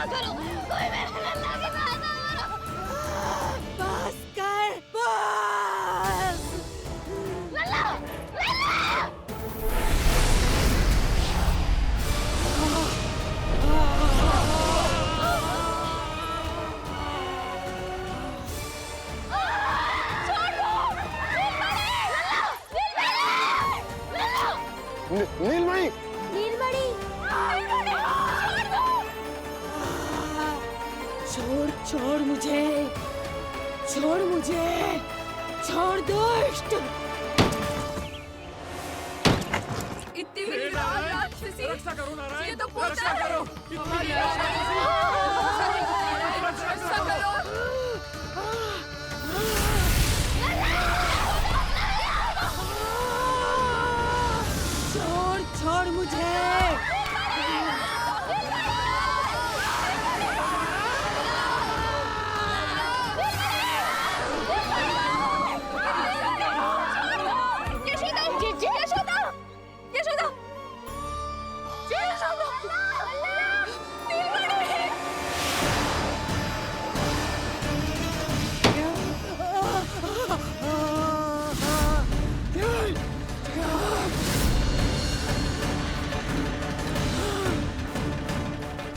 ना करो, कोई मेरे लल्ला की बात ना करो। बस कर, बस। लल्ला, लल्ला। नीलमणि! नीलमणि! छोड़ छोड़ मुझे, छोड़ मुझे, छोड़ दुष्ट। इतनी बड़ी राक्षसी, रक्षा करो नारायण, ये तो पूजा रक्षा है। करो। हमारी रक्षा करो। छोड़ छोड़ मुझे। यशोदा, यशोदा, यशोदा, यशोदा, नीलमणि!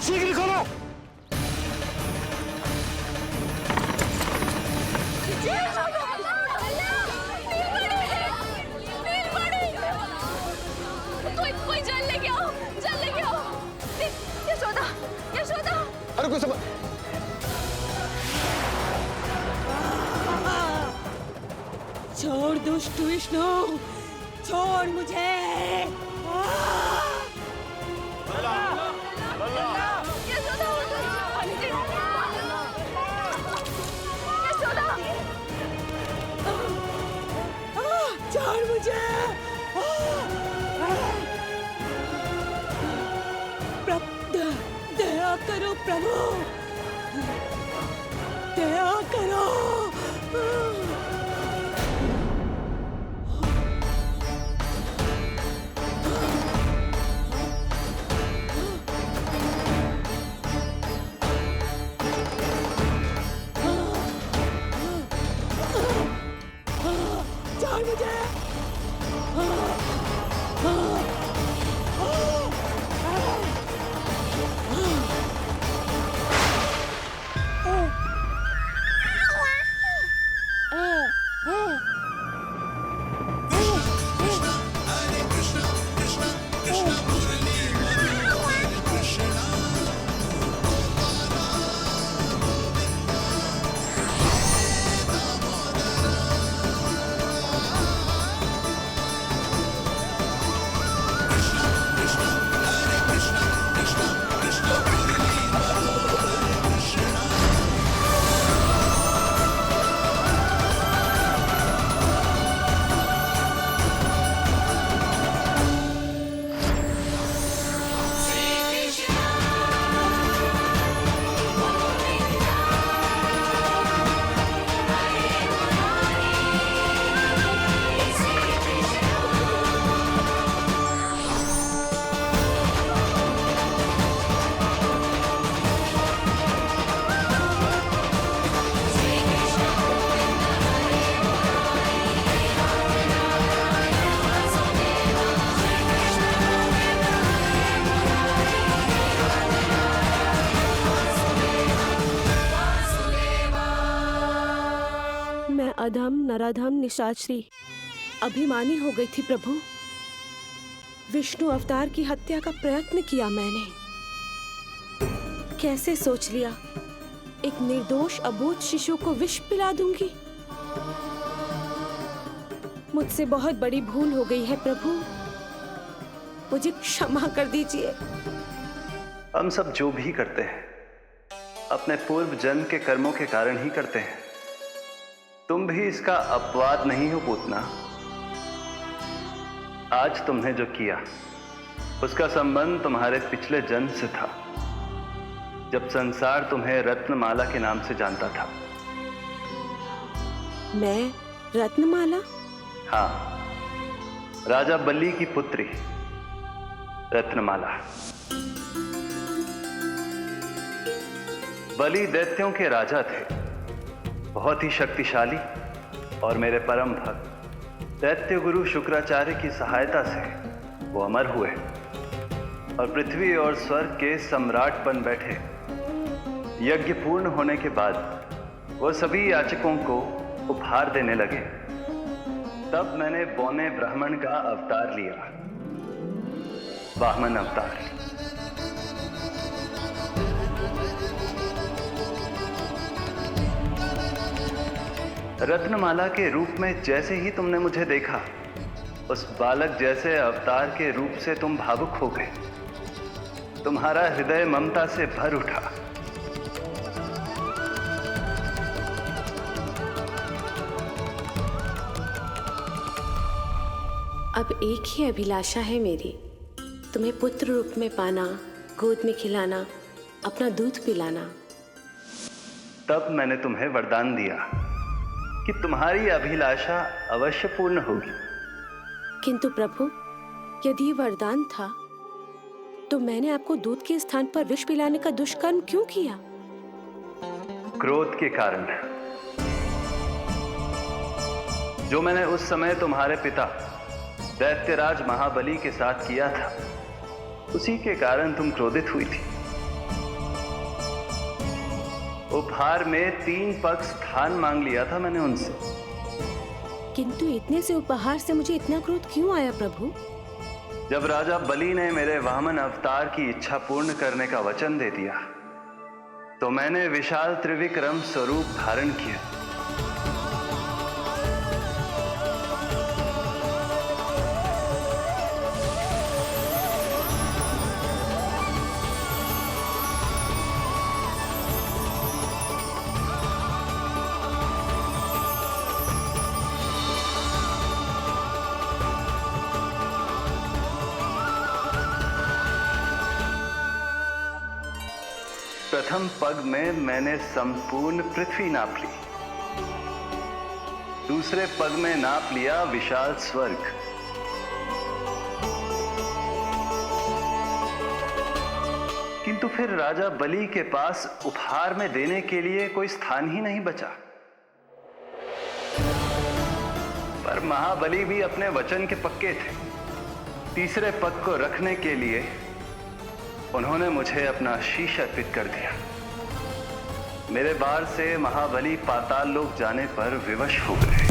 शीघ्र खोलो। कोई जल लेके आओ, जल लेके आओ। यशोदा, यशोदा। अरे कोई समझ। छोड़ दुष्ट विष्णु, छोड़ मुझे। यशोदा, यशोदा। छोड़ मुझे। दया करो प्रभु, दया करो। छोड़ मुझे। अधम नराधम निशाचरी अभिमानी हो गई थी प्रभु। विष्णु अवतार की हत्या का प्रयत्न किया मैंने। कैसे सोच लिया एक निर्दोष अबोध शिशु को विष पिला दूंगी। मुझसे बहुत बड़ी भूल हो गई है प्रभु, मुझे क्षमा कर दीजिए। हम सब जो भी करते हैं अपने पूर्व जन्म के कर्मों के कारण ही करते हैं। तुम भी इसका अपवाद नहीं हो पूतना। आज तुमने जो किया उसका संबंध तुम्हारे पिछले जन्म से था, जब संसार तुम्हें रत्नमाला के नाम से जानता था। मैं रत्नमाला? हाँ, राजा बलि की पुत्री बलि दैत्यों के राजा थे, बहुत ही शक्तिशाली, और मेरे परम भक्त दैत्य गुरु शुक्राचार्य की सहायता से वो अमर हुए और पृथ्वी और स्वर्ग के सम्राट बन बैठे। यज्ञ पूर्ण होने के बाद वो सभी याचकों को उपहार देने लगे। तब मैंने बौने ब्राह्मण का अवतार लिया, वामन अवतार। रत्नमाला के रूप में जैसे ही तुमने मुझे देखा, उस बालक जैसे अवतार के रूप से तुम भावुक हो गए। तुम्हारा हृदय ममता से भर उठा। अब एक ही अभिलाषा है मेरी, तुम्हें पुत्र रूप में पाना, गोद में खिलाना, अपना दूध पिलाना। तब मैंने तुम्हें वरदान दिया कि तुम्हारी अभिलाषा अवश्य पूर्ण होगी। किंतु प्रभु, यदि वरदान था तो मैंने आपको दूध के स्थान पर विष पिलाने का दुष्कर्म क्यों किया? क्रोध के कारण, जो मैंने उस समय तुम्हारे पिता दैत्यराज महाबली के साथ किया था, उसी के कारण तुम क्रोधित हुई थी। उपहार में 3 पग स्थान मांग लिया था मैंने उनसे। किंतु इतने से उपहार से मुझे इतना क्रोध क्यों आया प्रभु? जब राजा बलि ने मेरे वामन अवतार की इच्छा पूर्ण करने का वचन दे दिया, तो मैंने विशाल त्रिविक्रम स्वरूप धारण किया। प्रथम पग में मैंने संपूर्ण पृथ्वी नाप ली। दूसरे पग में नाप लिया विशाल स्वर्ग। किंतु फिर राजा बलि के पास उपहार में देने के लिए कोई स्थान ही नहीं बचा। पर महाबली भी अपने वचन के पक्के थे। तीसरे पग को रखने के लिए उन्होंने मुझे अपना शीश अर्पित कर दिया। मेरे बार से महाबली पाताल लोक जाने पर विवश हो गए।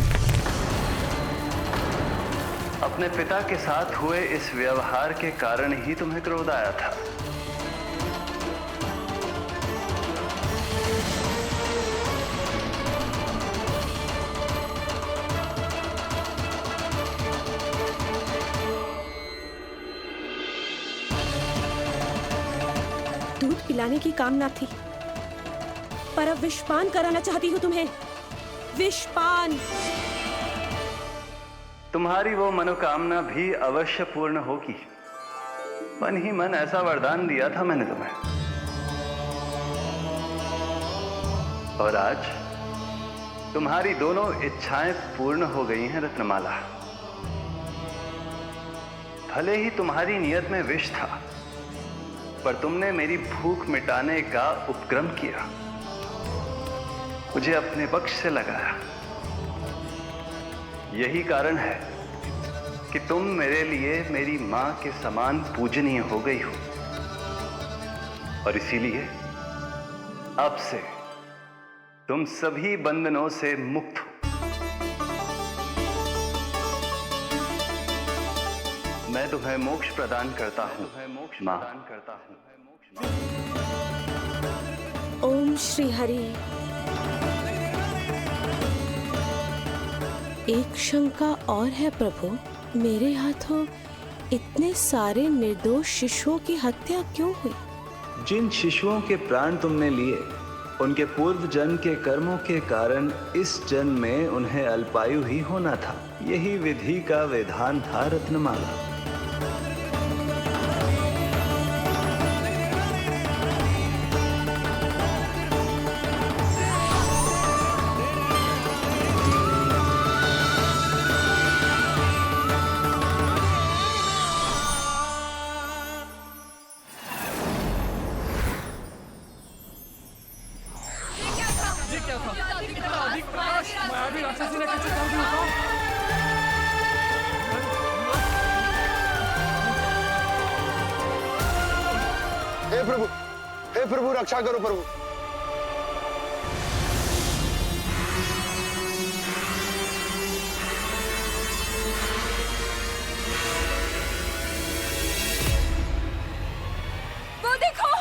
अपने पिता के साथ हुए इस व्यवहार के कारण ही तुम्हें क्रोध आया था। दूध पिलाने की कामना थी, पर अब विषपान कराना चाहती हूँ तुम्हें। विषपान। तुम्हारी वो मनोकामना भी अवश्य पूर्ण होगी। मन ही मन ऐसा वरदान दिया था मैंने तुम्हें। और आज तुम्हारी दोनों इच्छाएं पूर्ण हो गई हैं रत्नमाला। भले ही तुम्हारी नियत में विष था, पर तुमने मेरी भूख मिटाने का उपक्रम किया, मुझे अपने पक्ष से लगाया। यही कारण है कि तुम मेरे लिए मेरी मां के समान पूजनीय हो गई हो। और इसीलिए अब से तुम सभी बंधनों से मुक्त हो। मैं तुम्हें मोक्ष प्रदान करता हूं, मां। ओम श्री हरि। एक शंका और है प्रभु, मेरे हाथों इतने सारे निर्दोष शिशुओं की हत्या क्यों हुई? जिन शिशुओं के प्राण तुमने लिए, उनके पूर्व जन्म के कर्मों के कारण इस जन्म में उन्हें अल्पायु ही होना था। यही विधि का विधान था रत्नमाला। हे प्रभु रक्षा करो प्रभु। वो देखो,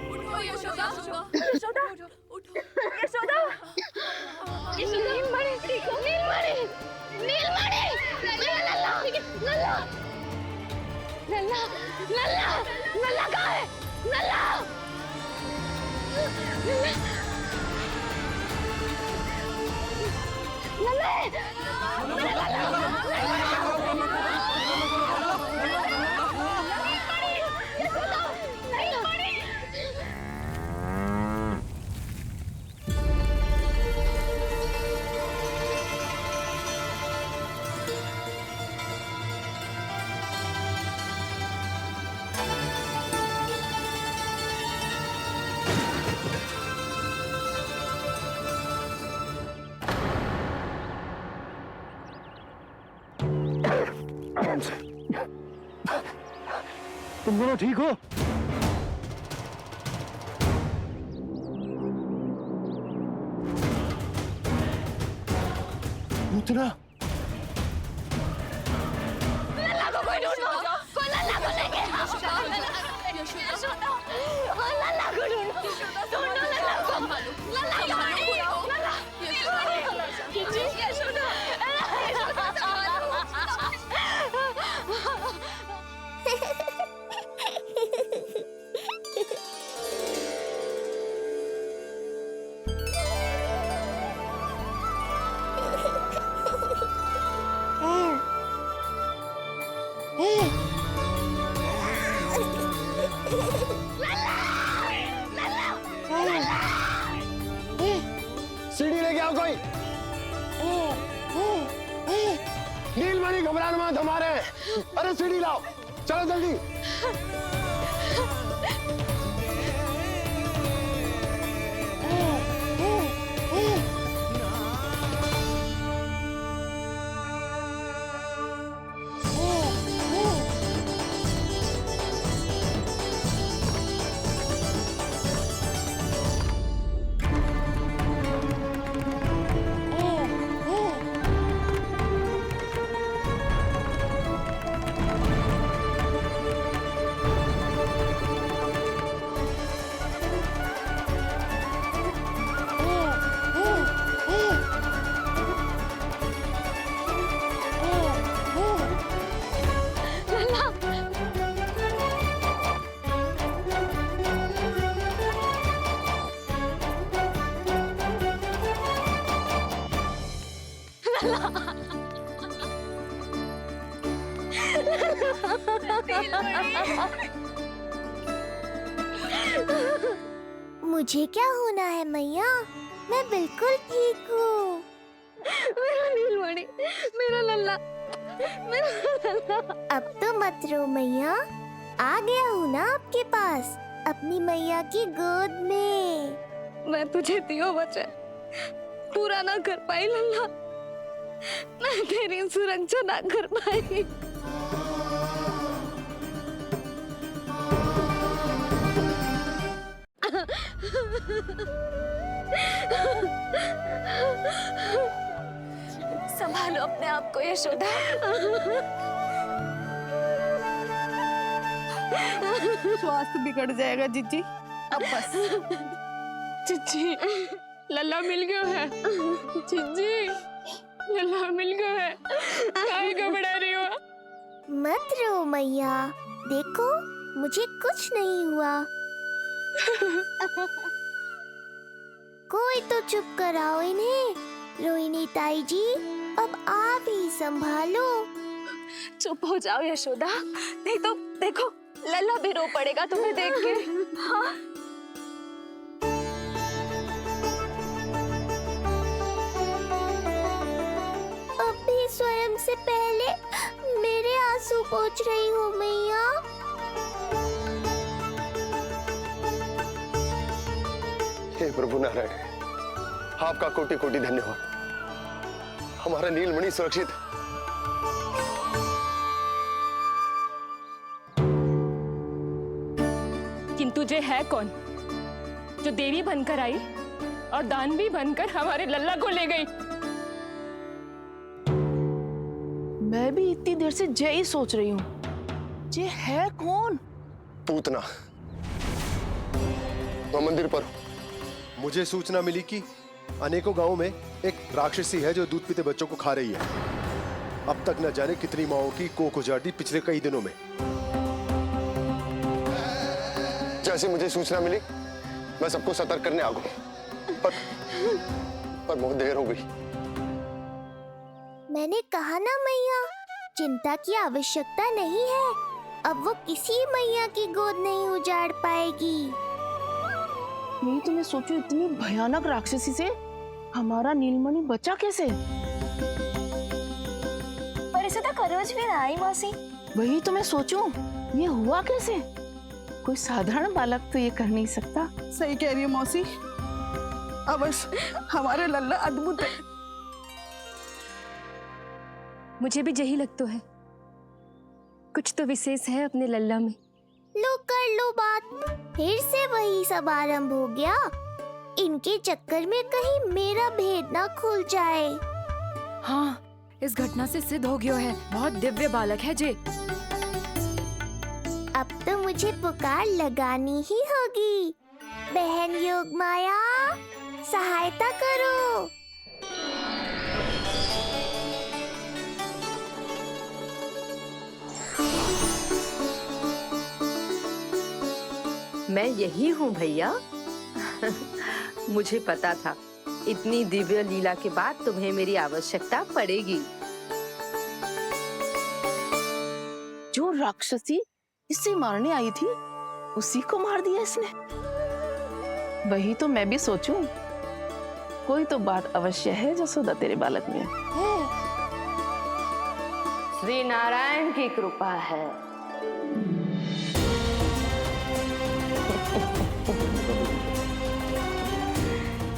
उठो यशोदा, यशोदा, उठो। यशोदा, यशोदा, नीलमणि, नीलमणि, नीलमणि, लल्ला, लल्ला, लल्ला, लल्ला, लल्ला कहाँ है? लल्ला, लल्ला, यशोदा, नीलमणि। तुम दोनों ठीक हो? पूतना लल्ला को कोई ढूंढो, कोई लल्ला को लेके आओ। यशोदा, हाँ, लल्ला को ढूंढो, ढूंढो लल्ला को। लल्ला कहाँ है? लल्ला, यशोदा, यशोदा, सीढ़ी लेके आओ कोई। नीलमणि घबराना मत, हमारे। अरे सीढ़ी लाओ, चलो जल्दी। मुझे क्या होना है मैया, मैं बिल्कुल ठीक हूँ। मेरा नीलमणि, मेरा लल्ला, मेरा लल्ला। अब तो मत रो मैया, आ गया हूँ ना आपके पास, अपनी मैया की गोद में। मैं तुझे दियो वचन पूरा ना कर पाई लल्ला, मैं तेरी सुरक्षा ना कर पाई। संभालो अपने आप को यशोदा। स्वास्थ्य बिगड़ जाएगा जीजी, अब बस। जीजी, लल्ला मिल गया है। जीजी, लल्ला मिल गया। काहे घबरा रही हो? मत रो मैया, देखो मुझे कुछ नहीं हुआ। कोई तो चुप कराओ इन्हें। रोहिणी ताई जी, अब आप ही संभालो। चुप हो जाओ यशोदा, नहीं तो देखो लल्ला भी रो पड़ेगा तुम्हें देख के। हाँ? अब भी स्वयं से पहले मेरे आंसू पोंछ रही हो मैया। हे प्रभु नारायण, आपका कोटि कोटि धन्यवाद। हमारा नीलमणि सुरक्षित है। किंतु जे है कौन जो देवी बनकर आई और दानवी बनकर हमारे लल्ला को ले गई? मैं भी इतनी देर से जय ही सोच रही हूँ, जय है कौन? पूतना तो मंदिर पर। मुझे सूचना मिली कि अनेकों गांवों में एक राक्षसी है जो दूध पीते बच्चों को खा रही है। अब तक न जाने कितनी माओं की कोख उजाड़ दी पिछले कई दिनों में। जैसे मुझे सूचना मिली मैं सबको सतर्क करने आ गया, पर बहुत देर हो गई। मैंने कहा ना मैया, चिंता की आवश्यकता नहीं है। अब वो किसी मैया की गोद नहीं उजाड़ पाएगी। नहीं तो मैं सोचू, इतनी भयानक राक्षसी से हमारा नीलमणि बचा कैसे? पर इसे तो खरोच भी ना आई मौसी। वही तो मैं सोचूं, ये हुआ कैसे? कोई साधारण बालक तो ये कर नहीं सकता। सही कह रही है मौसी, अवश्य हमारे लल्ला अद्भुत है। मुझे भी यही लगता है, कुछ तो विशेष है अपने लल्ला में। लो कर लो बात, फिर से वही सब आरंभ हो गया। इनके चक्कर में कहीं मेरा भेद ना खुल जाए। हाँ, इस घटना से सिद्ध हो गया है, बहुत दिव्य बालक है जे। अब तो मुझे पुकार लगानी ही होगी। बहन योगमाया, सहायता करो। मैं यही हूँ भैया। मुझे पता था इतनी दिव्य लीला के बाद तुम्हें मेरी आवश्यकता पड़ेगी। जो राक्षसी इसे मारने आई थी, उसी को मार दिया इसने। वही तो मैं भी सोचूं, कोई तो बात अवश्य है जसोदा तेरे बालक में। श्री नारायण की कृपा है।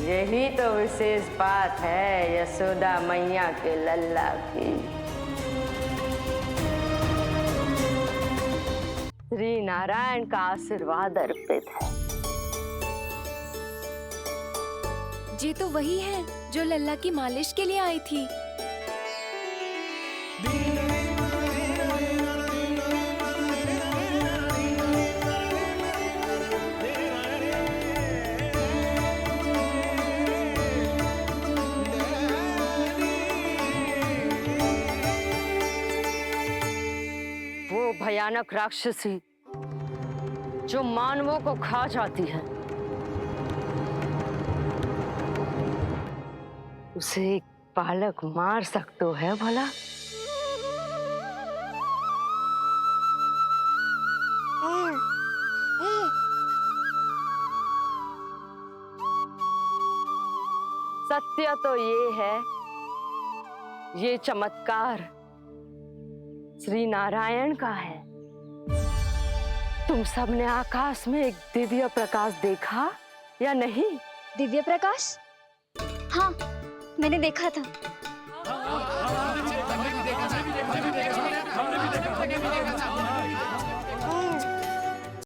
यही तो विशेष बात है यशोदा मैया के लल्ला की। श्री नारायण का आशीर्वाद अर्पित है। ये तो वही है जो लल्ला की मालिश के लिए आई थी। वो भयानक राक्षसी जो मानवों को खा जाती है, उसे एक बालक मार सकते है भला? सत्य तो ये है, ये चमत्कार श्री नारायण का है। तुम सबने आकाश में एक दिव्य प्रकाश देखा या नहीं? दिव्य प्रकाश? हाँ, मैंने देखा था।